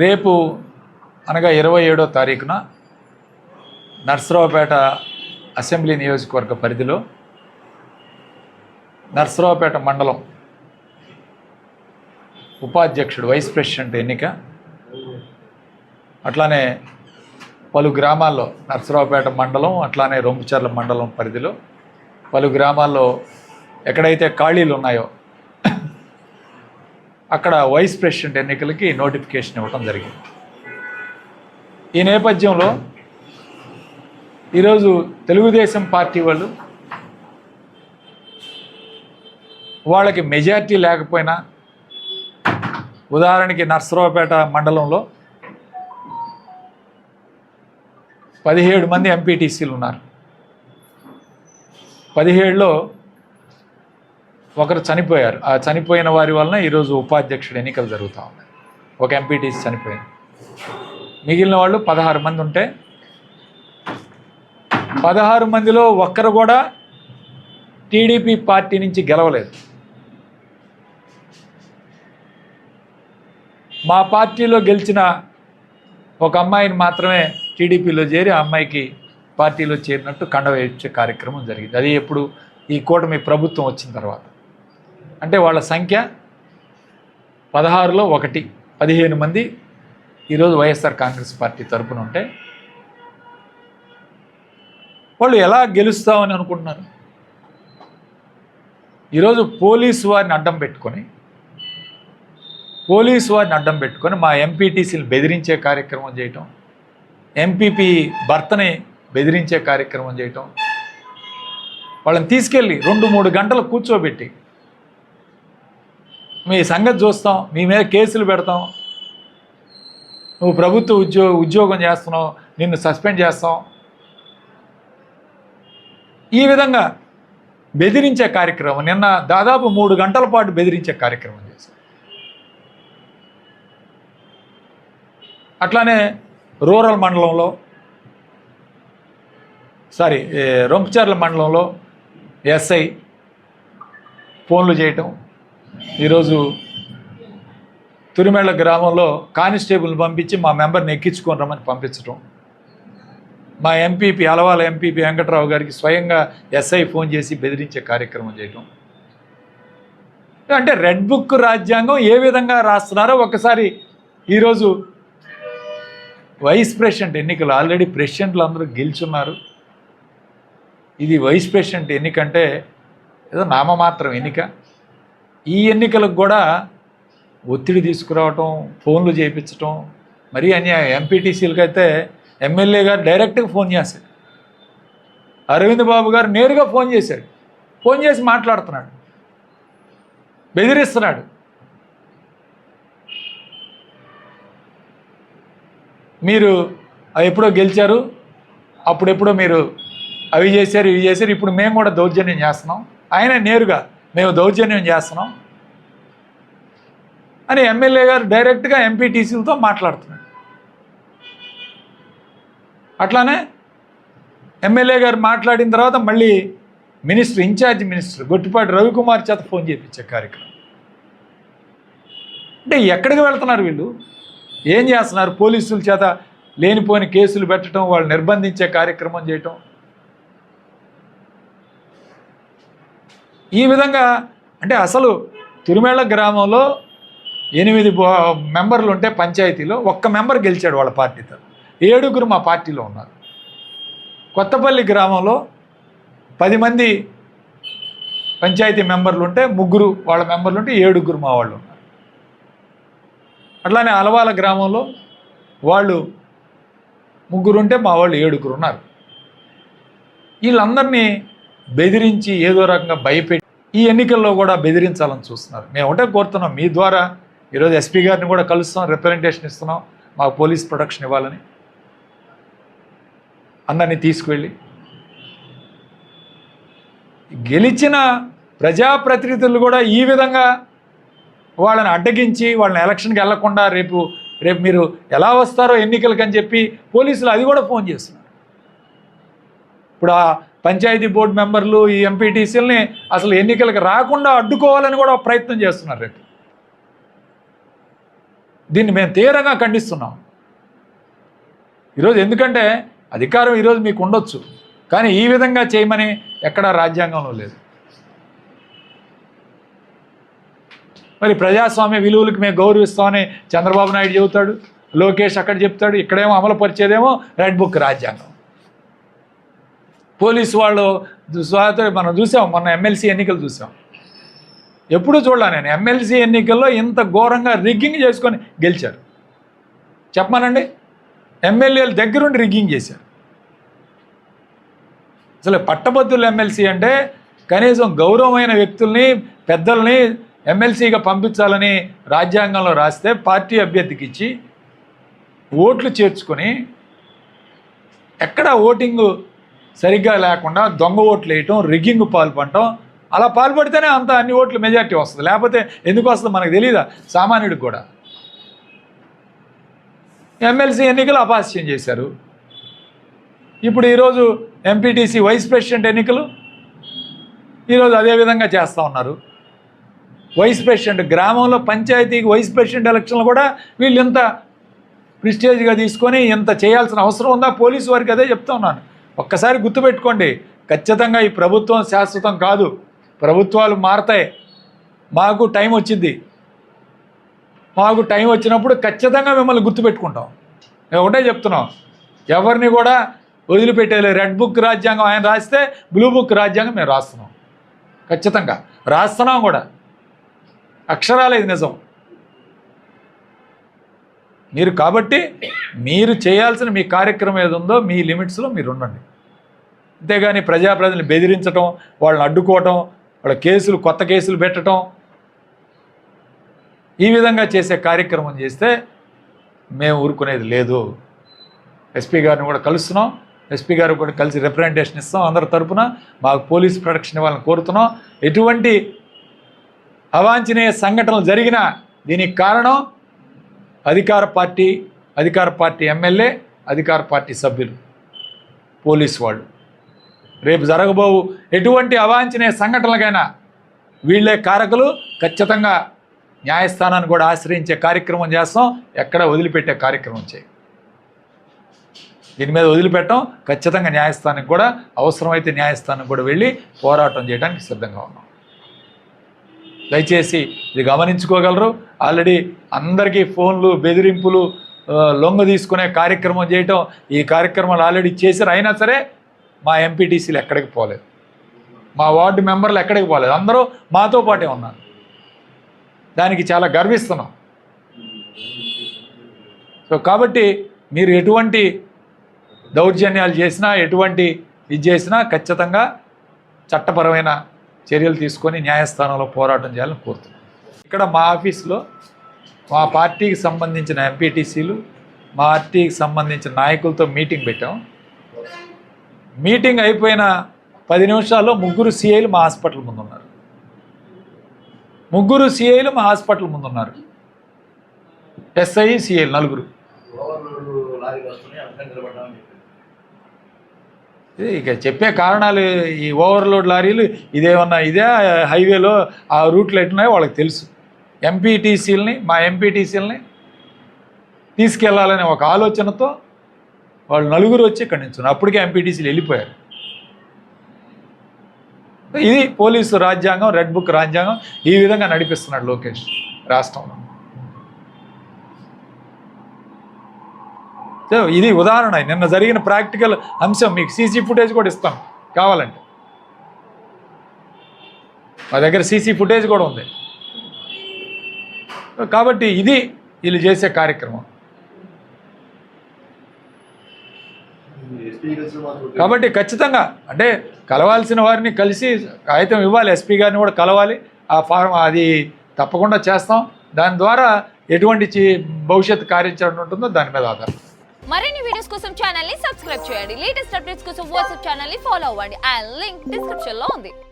రేపు అనగా 27వ తారీఖున నర్సరావుపేట అసెంబ్లీ నియోజకవర్గ పరిధిలో నర్సరావుపేట మండలం ఉపాధ్యక్షుడు వైస్ ప్రెసిడెంట్ ఎన్నిక, అట్లానే పలు గ్రామాల్లో నర్సరావుపేట మండలం అట్లానే రొంపిచెర్ల మండలం పరిధిలో పలు గ్రామాల్లో ఎక్కడైతే ఖాళీలు ఉన్నాయో అక్కడ వైస్ ప్రెసిడెంట్ ఎన్నికలకి నోటిఫికేషన్ ఇవ్వడం జరిగింది. ఈ నేపథ్యంలో ఈరోజు తెలుగుదేశం పార్టీ వాళ్ళకి మెజారిటీ లేకపోయినా, ఉదాహరణకి నర్సరావుపేట మండలంలో 17 మంది ఎంపీటీసీలు ఉన్నారు. 17లో ఒకరు చనిపోయారు. ఆ చనిపోయిన వారి వలన ఈరోజు ఉపాధ్యక్షుడు ఎన్నికలు జరుగుతూ ఉన్నాయి. ఒక ఎంపీటీసీ చనిపోయింది. మిగిలిన వాళ్ళు 16 మంది ఉంటే 16 మందిలో ఒక్కరు కూడా టీడీపీ పార్టీ నుంచి గెలవలేదు. మా పార్టీలో గెలిచిన ఒక అమ్మాయిని మాత్రమే టీడీపీలో చేరి ఆ అమ్మాయికి పార్టీలో చేరినట్టు కండ వేయించే కార్యక్రమం జరిగింది. అది ఎప్పుడు ఈ కూటమి ప్రభుత్వం వచ్చిన తర్వాత. అంటే వాళ్ళ సంఖ్య 16లో 1, 15 మంది ఈరోజు వైఎస్ఆర్ కాంగ్రెస్ పార్టీ తరపున ఉంటే వాళ్ళు ఎలా గెలుస్తామని అనుకుంటున్నారు? ఈరోజు పోలీసు వారిని అడ్డం పెట్టుకొని మా ఎంపీటీసీని బెదిరించే కార్యక్రమం చేయటం, ఎంపీపీ భర్తని బెదిరించే కార్యక్రమం చేయటం, వాళ్ళని తీసుకెళ్ళి 2-3 గంటలు కూర్చోబెట్టి మీ సంగతి చూస్తాం, మీ మీద కేసులు పెడతాం, నువ్వు ప్రభుత్వ ఉద్యోగం చేస్తున్నావు, నిన్ను సస్పెండ్ చేస్తాం, ఈ విధంగా బెదిరించే కార్యక్రమం నిన్న దాదాపు 3 గంటల పాటు బెదిరించే కార్యక్రమం చేశాం. అట్లానే రూరల్ మండలంలో రొంపిచెర్ల మండలంలో ఎస్ఐ ఫోన్లు చేయటం, ఈరోజు తురిమెళ్ళ గ్రామంలో కానిస్టేబుల్ని పంపించి మా మెంబర్ని ఎక్కించుకొని రమ్మని పంపించడం, మా ఎంపీపీ అలవాల ఎంపీపీ వెంకట్రావు గారికి స్వయంగా ఎస్ఐ ఫోన్ చేసి బెదిరించే కార్యక్రమం చేయటం. అంటే రెడ్ బుక్ రాజ్యాంగం ఏ విధంగా రాస్తున్నారో ఒకసారి ఈరోజు వైస్ ప్రెసిడెంట్ ఎన్నికలు ఆల్రెడీ ప్రెసిడెంట్లు అందరూ గెలుచున్నారు. ఇది వైస్ ప్రెసిడెంట్ ఎన్నికంటే ఏదో నామమాత్రం ఎన్నిక. ఈ ఎన్నికలకు కూడా ఒత్తిడి తీసుకురావటం, ఫోన్లు చేయించటం మరీ అన్యాయం. ఎంపీటీసీలకు అయితే ఎమ్మెల్యే గారు డైరెక్ట్గా ఫోన్ చేశాడు, అరవింద్ బాబు గారు నేరుగా ఫోన్ చేశాడు, ఫోన్ చేసి మాట్లాడుతున్నాడు, బెదిరిస్తున్నాడు. మీరు ఎప్పుడో గెలిచారు, అప్పుడెప్పుడో మీరు అవి చేశారు, ఇవి చేశారు, ఇప్పుడు మేము కూడా దౌర్జన్యం చేస్తున్నాం, ఆయన నేరుగా మేము దౌర్జన్యం చేస్తున్నాం అని ఎమ్మెల్యే గారు డైరెక్ట్గా ఎంపీటీసీలతో మాట్లాడుతున్నాడు. అట్లానే ఎమ్మెల్యే గారు మాట్లాడిన తర్వాత మళ్ళీ ఇన్ఛార్జ్ మినిస్టర్ గొట్టిపాటి రవికుమార్ చేత ఫోన్ చేయించే కార్యక్రమం. అంటే ఎక్కడికి వెళ్తున్నారు వీళ్ళు? ఏం చేస్తున్నారు? పోలీసుల చేత లేనిపోని కేసులు పెట్టడం, వాళ్ళు నిర్బంధించే కార్యక్రమం చేయటం. ఈ విధంగా అంటే అసలు తురిమెళ్ళ గ్రామంలో 8 మెంబర్లు ఉంటే పంచాయతీలో 1 మెంబర్ గెలిచాడు వాళ్ళ పార్టీతో, 7 మా పార్టీలో ఉన్నారు. కొత్తపల్లి గ్రామంలో 10 మంది పంచాయతీ మెంబర్లు ఉంటే 3 వాళ్ళ మెంబర్లు ఉంటే 7 మా వాళ్ళు ఉన్నారు. అట్లానే అలవాల గ్రామంలో వాళ్ళు 3 ఉంటే మా వాళ్ళు 7 ఉన్నారు. వీళ్ళందరినీ బెదిరించి ఏదో రకంగా భయపెట్టి ఈ ఎన్నికల్లో కూడా బెదిరించాలని చూస్తున్నారు. మేము ఒకటే కోరుతున్నాం, మీ ద్వారా ఈరోజు ఎస్పీ గారిని కూడా కలుస్తాం, రిప్రజెంటేషన్ ఇస్తున్నాం, మాకు పోలీస్ ప్రొటెక్షన్ ఇవ్వాలని. అందరినీ తీసుకువెళ్ళి గెలిచిన ప్రజాప్రతినిధులు కూడా ఈ విధంగా వాళ్ళని అడ్డగించి వాళ్ళని ఎలక్షన్కి వెళ్లకుండా రేపు మీరు ఎలా వస్తారో ఎన్నికలకి అని చెప్పి పోలీసులు అది కూడా ఫోన్ చేస్తున్నారు. ఇప్పుడు ఆ పంచాయతీ బోర్డు మెంబర్లు ఈ ఎంపీటీసీలని అసలు ఎన్నికలకు రాకుండా అడ్డుకోవాలని కూడా ప్రయత్నం చేస్తున్నారు. రేపు దీన్ని మేము తీవ్రంగా ఖండిస్తున్నాం ఈరోజు. ఎందుకంటే అధికారం ఈరోజు మీకు ఉండొచ్చు, కానీ ఈ విధంగా చేయమని ఎక్కడా రాజ్యాంగంలో లేదు. మరి ప్రజాస్వామ్య విలువలకు మేము గౌరవిస్తామని చంద్రబాబు నాయుడు చెబుతాడు, లోకేష్ అక్కడ చెప్తాడు, ఇక్కడేమో అమలు పరిచేదేమో రెడ్ బుక్ రాజ్యాంగం. పోలీసు వాళ్ళు మనం చూసాం, మొన్న ఎమ్మెల్సీ ఎన్నికలు చూసాం. ఎప్పుడూ చూడలే నేను ఎమ్మెల్సీ ఎన్నికల్లో ఇంత ఘోరంగా రిగ్గింగ్ చేసుకొని గెలిచారు. చెప్పమానండి, ఎమ్మెల్యేల దగ్గరుండి రిగ్గింగ్ చేశారు. అసలు పట్టభద్రుల ఎమ్మెల్సీ అంటే కనీసం గౌరవమైన వ్యక్తుల్ని, పెద్దల్ని ఎమ్మెల్సీగా పంపించాలని రాజ్యాంగంలో రాస్తే పార్టీ అభ్యర్థికి ఇచ్చి ఓట్లు చేర్చుకొని ఎక్కడ ఓటింగు సరిగ్గా లేకుండా దొంగ ఓట్లు వేయటం, రిగ్గింగ్ పాల్పడటం, అలా పాల్పడితేనే అంత అన్ని ఓట్లు మెజార్టీ వస్తుంది. లేకపోతే ఎందుకు వస్తుందో మనకు తెలియదా సామాన్యుడికి కూడా. ఎమ్మెల్సీ ఎన్నికలు అపహాస్యం చేశారు. ఇప్పుడు ఈరోజు ఎంపీటీసీ వైస్ ప్రెసిడెంట్ ఎన్నికలు ఈరోజు అదేవిధంగా చేస్తూ ఉన్నారు. వైస్ ప్రెసిడెంట్ గ్రామంలో పంచాయతీకి వైస్ ప్రెసిడెంట్ ఎలక్షన్లు కూడా వీళ్ళు ఇంత ప్రిస్టేజ్గా తీసుకొని ఇంత చేయాల్సిన అవసరం ఉందా? పోలీసు వారికి అదే చెప్తా ఉన్నాను. ఒక్కసారి గుర్తుపెట్టుకోండి, ఖచ్చితంగా ఈ ప్రభుత్వం శాశ్వతం కాదు, ప్రభుత్వాలు మారతాయి. మాకు టైం వచ్చింది, మాకు టైం వచ్చినప్పుడు ఖచ్చితంగా మిమ్మల్ని గుర్తుపెట్టుకుంటాం. మేము ఒకటే చెప్తున్నాం, ఎవరిని కూడా వదిలిపెట్టేలే. రెడ్ బుక్ రాజ్యాంగం ఆయన రాస్తే బ్లూ బుక్ రాజ్యాంగం మేము రాస్తున్నాం, ఖచ్చితంగా రాస్తున్నాం కూడా. అక్షరాలు ఇది నిజం. మీరు కాబట్టి మీరు చేయాల్సిన మీ కార్యక్రమం ఏది ఉందో మీ లిమిట్స్లో మీరు ఉండండి. అంతేగాని ప్రజాప్రతినిధులను బెదిరించడం, వాళ్ళని అడ్డుకోవటం, వాళ్ళ కేసులు కొత్త కేసులు పెట్టడం, ఈ విధంగా చేసే కార్యక్రమం చేస్తే మేము ఊరుకునేది లేదు. ఎస్పీ గారిని కూడా కలుస్తున్నాం, ఎస్పీ గారు కూడా కలిసి రిప్రజెంటేషన్ ఇస్తాం. అందరి తరపున మాకు పోలీస్ ప్రొటెక్షన్ ఇవ్వాలని కోరుతున్నాం. ఎటువంటి అవాంఛనీయ సంఘటనలు జరిగినా దీనికి కారణం అధికార పార్టీ ఎమ్మెల్యే, అధికార పార్టీ సభ్యులు, పోలీసు వాళ్ళు. రేపు జరగబోవు ఎటువంటి అవాంఛనీయ సంఘటనలకైనా వీళ్ళే కారకులు. ఖచ్చితంగా న్యాయస్థానాన్ని కూడా ఆశ్రయించే కార్యక్రమం చేస్తాం, ఎక్కడ వదిలిపెట్టే కార్యక్రమం చేయం. దీని మీద వదిలిపెట్టాం. ఖచ్చితంగా న్యాయస్థానానికి కూడా అవసరమైతే న్యాయస్థానానికి కూడా వెళ్ళి పోరాటం చేయడానికి సిద్ధంగా ఉన్నాం. దయచేసి ఇది గమనించుకోగలరు. ఆల్రెడీ అందరికీ ఫోన్లు, బెదిరింపులు, లొంగ తీసుకునే కార్యక్రమం చేయటం, ఈ కార్యక్రమాలు ఆల్రెడీ చేశారు. అయినా సరే మా ఎంపీటీసీలు ఎక్కడికి పోలేదు, మా వార్డు మెంబర్లు ఎక్కడికి పోలేదు, అందరూ మాతో పాటే ఉన్నారు. దానికి చాలా గర్విస్తున్నాం. సో కాబట్టి మీరు ఎటువంటి దౌర్జన్యాలు చేసినా, ఎటువంటి ఇది చేసినా ఖచ్చితంగా చట్టపరమైన చర్యలు తీసుకొని న్యాయస్థానంలో పోరాటం చేయాలని కోరుతున్నాం. ఇక్కడ మా ఆఫీస్లో మా పార్టీకి సంబంధించిన ఎంపీటీసీలు, మా పార్టీకి సంబంధించిన నాయకులతో మీటింగ్ పెట్టాం. మీటింగ్ అయిపోయిన 10 నిమిషాల్లో 3 సిఐలు మా హాస్పిటల్ ముందున్నారు. 3 సిఐలు మా హాస్పిటల్ ముందున్నారు. ఎస్ఐ, సిఐలు 4. ఇక చెప్పే కారణాలు, ఈ ఓవర్లోడ్ లారీలు ఇదేమన్నా ఇదే హైవేలో ఆ రూట్లు ఎట్టున్నాయో వాళ్ళకి తెలుసు. మా ఎంపీటీసీలని తీసుకెళ్లాలనే ఒక ఆలోచనతో వాళ్ళు 4 వచ్చి ఇక్కడి నుంచి అప్పటికే ఎంపీటీసీలు వెళ్ళిపోయారు. ఇది పోలీసు రాజ్యాంగం, రెడ్ బుక్ రాజ్యాంగం. ఈ విధంగా నడిపిస్తున్నాడు లోకేష్ రాష్ట్రంలో. సో ఇది ఉదాహరణ. నిన్న జరిగిన ప్రాక్టికల్ అంశం మీకు సీసీ ఫుటేజ్ కూడా ఇస్తాం కావాలంటే. మా దగ్గర సీసీ ఫుటేజ్ కూడా ఉంది. కాబట్టి ఇది వీళ్ళు చేసే కార్యక్రమం. కాబట్టి ఖచ్చితంగా అంటే కలవాల్సిన వారిని కలిసి కాగితం ఇవ్వాలి, ఎస్పీ గారిని కూడా కలవాలి. ఆ ఫార్మ్ అది తప్పకుండా చేస్తాం. దాని ద్వారా ఎటువంటి భవిష్యత్తు కార్యాచరణ ఉంటుందో దాని మీద ఆధారం. మరిన్ని వీడియోస్ కోసం ఛానల్ ని సబ్స్క్రైబ్ చేయండి. లేటెస్ట్ అప్డేట్స్ కోసం వాట్సాప్ ఛానల్ ని ఫాలో అవ్వండి. ఆ లింక్ డిస్క్రిప్షన్ లో ఉంది.